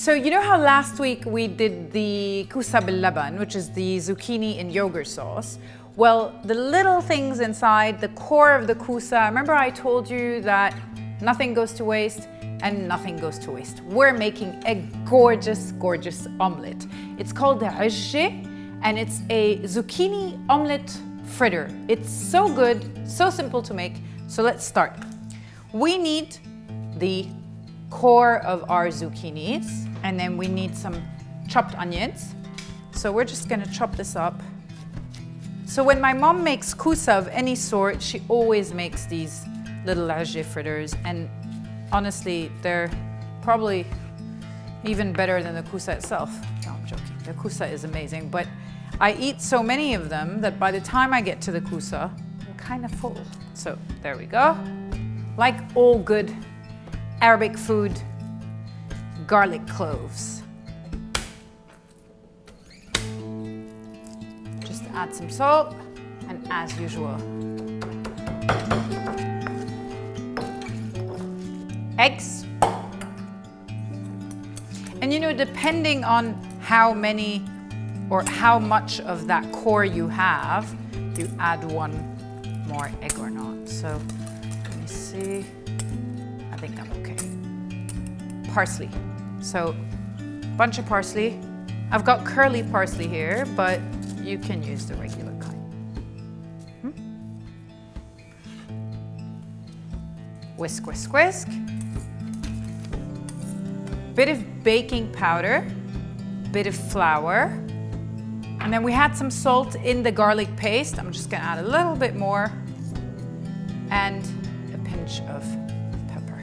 So you know how last week we did the koussah bil laban, which is the zucchini in yogurt sauce? Well, the little things inside, the core of the koussah, remember I told you that nothing goes to waste and nothing goes to waste. We're making a gorgeous, gorgeous omelette. It's called the Ejjeh, and it's a zucchini omelette fritter. It's so good, so simple to make. So let's start. We need the core of our zucchinis, and then we need some chopped onions. So we're just gonna chop this up. So when my mom makes koussah of any sort, she always makes these little ejjeh fritters, and honestly, they're probably even better than the koussah itself. No, I'm joking. The koussah is amazing, but I eat so many of them that by the time I get to the koussah, I'm kind of full. So there we go. Like all good Arabic food, garlic cloves. Just add some salt, and as usual, eggs. And you know, depending on how many or how much of that core you have, you add one more egg or not. So let me see. I think I'm okay. Parsley. So bunch of parsley. I've got curly parsley here, but you can use the regular kind. Whisk, whisk, whisk. Bit of baking powder, bit of flour, and then we had some salt in the garlic paste. I'm just gonna add a little bit more, and a pinch of pepper.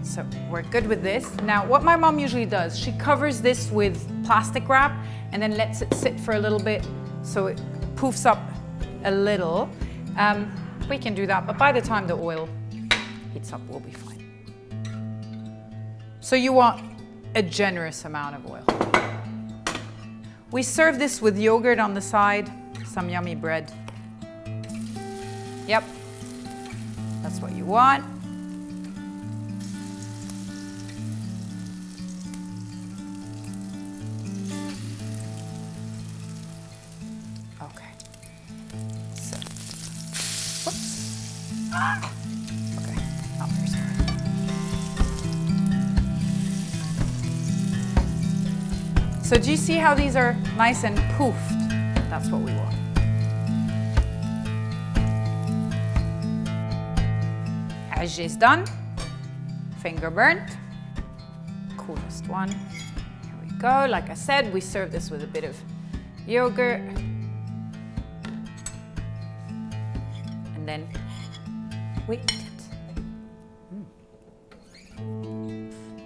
So we're good with this. Now, what my mom usually does, she covers this with plastic wrap and then lets it sit for a little bit so it poofs up a little. We can do that, but by the time the oil heats up, we'll be fine. So you want a generous amount of oil. We serve this with yogurt on the side, some yummy bread. Yep, that's what you want. Okay. So, whoops. Okay, not very smart. So do you see how these are nice and poofed? That's what we want. Ejjeh is done. Finger burnt. Coolest one. Here we go. Like I said, we serve this with a bit of yogurt. And then we eat it.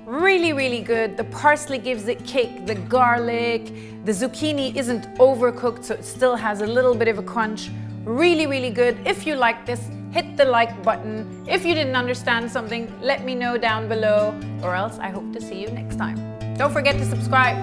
Really, really good. The parsley gives it kick, the garlic, the zucchini isn't overcooked, so it still has a little bit of a crunch. Really, really good. If you like this, hit the like button. If you didn't understand something, let me know down below, or else I hope to see you next time. Don't forget to subscribe.